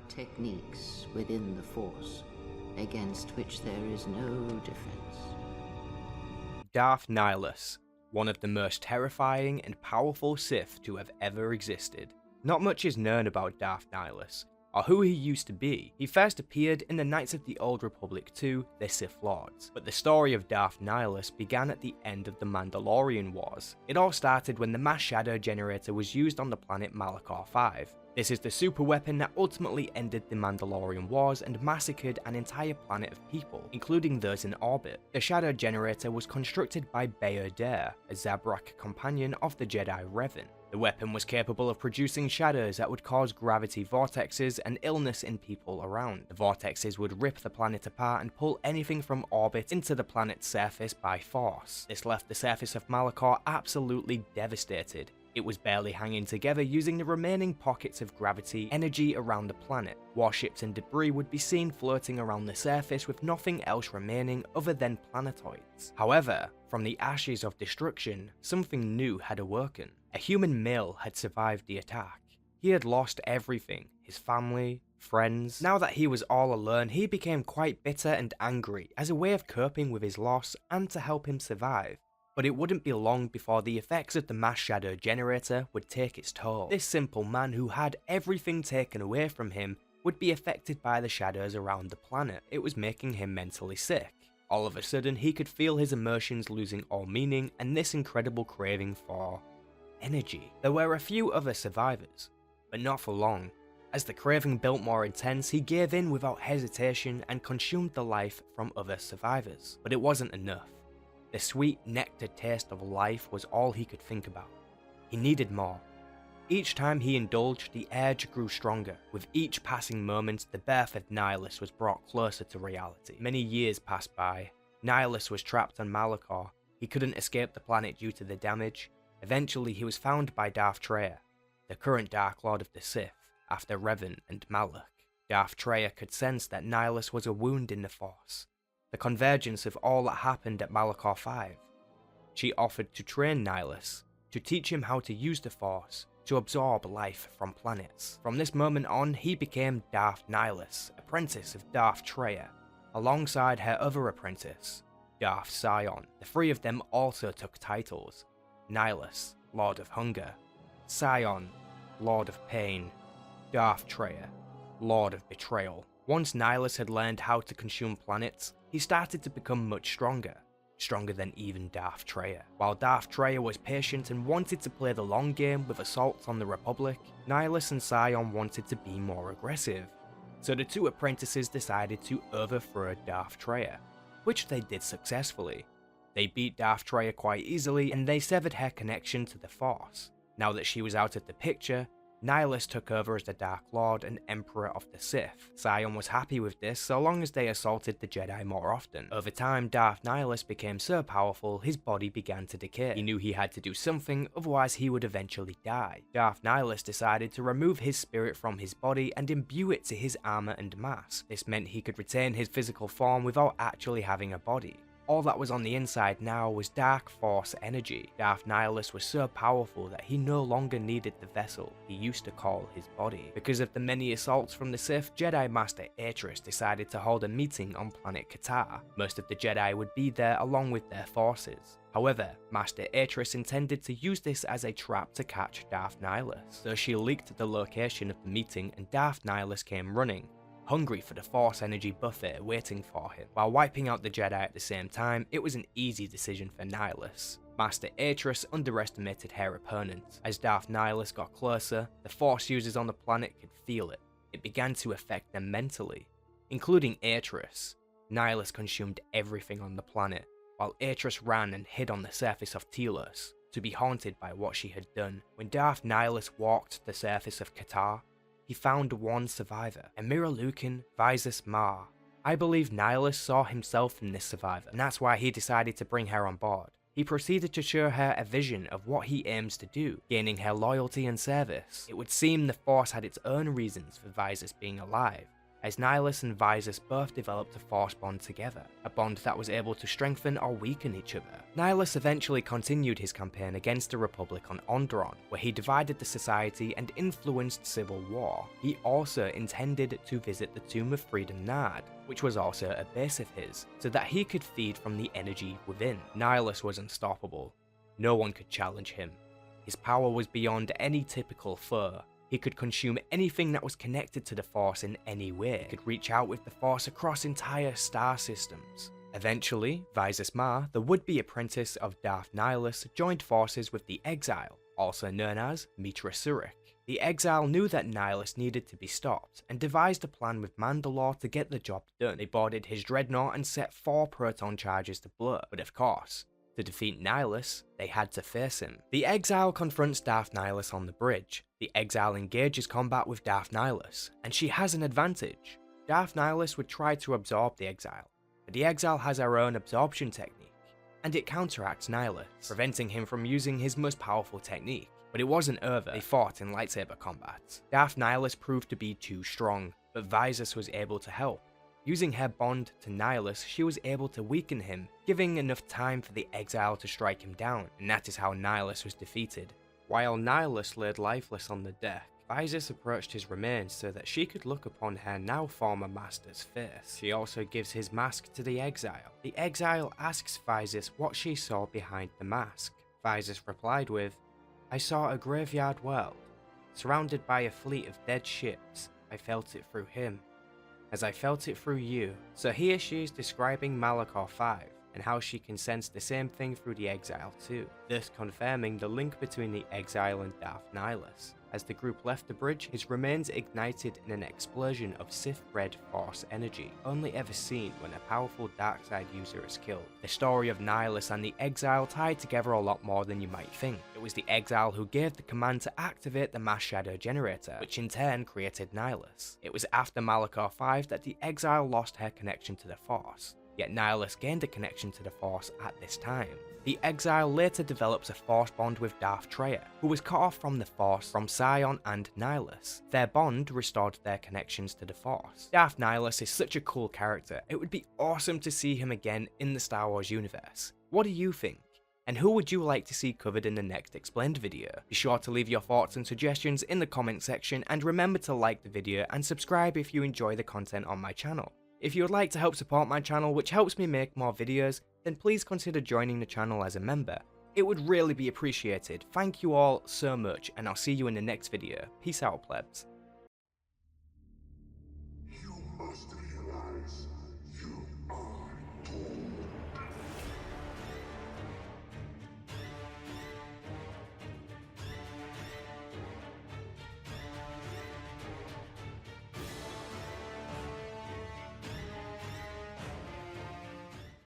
techniques within the Force against which there is no defense. Darth Nihilus, one of the most terrifying and powerful Sith to have ever existed. Not much is known about Darth Nihilus, or who he used to be. He first appeared in the Knights of the Old Republic 2, The Sith Lords, but the story of Darth Nihilus began at the end of the Mandalorian Wars. It all started when the mass shadow generator was used on the planet Malachor 5. This is the super weapon that ultimately ended the Mandalorian Wars and massacred an entire planet of people, including those in orbit. The shadow generator was constructed by Bayodare, a Zabrak companion of the Jedi Revan. The weapon was capable of producing shadows that would cause gravity vortexes and illness in people around. The vortexes would rip the planet apart and pull anything from orbit into the planet's surface by force. This left the surface of Malachor absolutely devastated. It was barely hanging together using the remaining pockets of gravity energy around the planet. Warships and debris would be seen floating around the surface with nothing else remaining other than planetoids. However, from the ashes of destruction, something new had awoken. A human male had survived the attack. He had lost everything, his family, friends. Now that he was all alone, he became quite bitter and angry as a way of coping with his loss and to help him survive. But it wouldn't be long before the effects of the mass shadow generator would take its toll. This simple man who had everything taken away from him would be affected by the shadows around the planet. It was making him mentally sick. All of a sudden, he could feel his emotions losing all meaning and this incredible craving for energy. There were a few other survivors, but not for long. As the craving built more intense, he gave in without hesitation and consumed the life from other survivors. But it wasn't enough. The sweet nectar taste of life was all he could think about. He needed more. Each time he indulged, the urge grew stronger. With each passing moment, the birth of Nihilus was brought closer to reality. Many years passed by. Nihilus was trapped on Malachor. He couldn't escape the planet due to the damage. Eventually, he was found by Darth Traya, the current Dark Lord of the Sith, after Revan and Malak. Darth Traya could sense that Nihilus was a wound in the Force, the convergence of all that happened at Malachor 5. She offered to train Nihilus, to teach him how to use the Force, to absorb life from planets. From this moment on, he became Darth Nihilus, apprentice of Darth Traya, alongside her other apprentice, Darth Sion. The three of them also took titles: Nihilus, Lord of Hunger; Sion, Lord of Pain; Darth Traya, Lord of Betrayal. Once Nihilus had learned how to consume planets, he started to become much stronger than even Darth Traya. While Darth Traya was patient and wanted to play the long game with assaults on the Republic, Nihilus and Sion wanted to be more aggressive. So the two apprentices decided to overthrow Darth Traya, which they did successfully. They beat Darth Traya quite easily and they severed her connection to the Force. Now that she was out of the picture, Nihilus took over as the Dark Lord and Emperor of the Sith. Sion was happy with this so long as they assaulted the Jedi more often. Over time, Darth Nihilus became so powerful his body began to decay. He knew he had to do something, otherwise he would eventually die. Darth Nihilus decided to remove his spirit from his body and imbue it to his armor and mask. This meant he could retain his physical form without actually having a body. All that was on the inside now was Dark Force energy. Darth Nihilus was so powerful that he no longer needed the vessel he used to call his body. Because of the many assaults from the Sith, Jedi Master Atris decided to hold a meeting on planet Katar. Most of the Jedi would be there along with their forces. However, Master Atris intended to use this as a trap to catch Darth Nihilus. So she leaked the location of the meeting and Darth Nihilus came running, hungry for the Force energy buffet waiting for him. While wiping out the Jedi at the same time, it was an easy decision for Nihilus. Master Atris underestimated her opponent. As Darth Nihilus got closer, the Force users on the planet could feel it. It began to affect them mentally, including Atris. Nihilus consumed everything on the planet, while Atris ran and hid on the surface of Telos, to be haunted by what she had done. When Darth Nihilus walked the surface of Katar, he found one survivor, Emira Lukin Visus Mar. I believe Nihilus saw himself in this survivor, and that's why he decided to bring her on board. He proceeded to show her a vision of what he aims to do, gaining her loyalty and service. It would seem the Force had its own reasons for Visus being alive, as Nihilus and Visas both developed a force bond together, a bond that was able to strengthen or weaken each other. Nihilus eventually continued his campaign against the Republic on Onderon, where he divided the society and influenced civil war. He also intended to visit the Tomb of Freedom Nard, which was also a base of his, so that he could feed from the energy within. Nihilus was unstoppable. No one could challenge him. His power was beyond any typical foe. He could consume anything that was connected to the Force in any way. He could reach out with the Force across entire star systems. Eventually, Visas Ma, the would-be apprentice of Darth Nihilus, joined forces with the Exile, also known as Mitra Surik. The Exile knew that Nihilus needed to be stopped, and devised a plan with Mandalore to get the job done. They boarded his dreadnought and set 4 proton charges to blow, but of course, to defeat Nihilus, they had to face him. The Exile confronts Darth Nihilus on the bridge. The Exile engages combat with Darth Nihilus, and she has an advantage. Darth Nihilus would try to absorb the Exile, but the Exile has her own absorption technique, and it counteracts Nihilus, preventing him from using his most powerful technique. But it wasn't over. They fought in lightsaber combat. Darth Nihilus proved to be too strong, but Visas was able to help. Using her bond to Nihilus, she was able to weaken him, giving enough time for the Exile to strike him down, and that is how Nihilus was defeated. While Nihilus laid lifeless on the deck, Visas approached his remains so that she could look upon her now former master's face. She also gives his mask to the Exile. The Exile asks Visas what she saw behind the mask. Visas replied with, "I saw a graveyard world, surrounded by a fleet of dead ships. I felt it through him, as I felt it through you." So here she is describing Malachor 5, and how she can sense the same thing through the Exile too, thus confirming the link between the Exile and Darth Nihilus. As the group left the bridge, his remains ignited in an explosion of Sith-bred Force energy, only ever seen when a powerful Darkside user is killed. The story of Nihilus and the Exile tied together a lot more than you might think. It was the Exile who gave the command to activate the Mass Shadow Generator, which in turn created Nihilus. It was after Malachor 5 that the Exile lost her connection to the Force, yet Nihilus gained a connection to the Force at this time. The Exile later develops a Force bond with Darth Traya, who was cut off from the Force from Sion and Nihilus. Their bond restored their connections to the Force. Darth Nihilus is such a cool character. It would be awesome to see him again in the Star Wars universe. What do you think? And who would you like to see covered in the next explained video? Be sure to leave your thoughts and suggestions in the comment section, and remember to like the video and subscribe if you enjoy the content on my channel. If you would like to help support my channel, which helps me make more videos, then please consider joining the channel as a member. It would really be appreciated. Thank you all so much, and I'll see you in the next video. Peace out, plebs. You must realize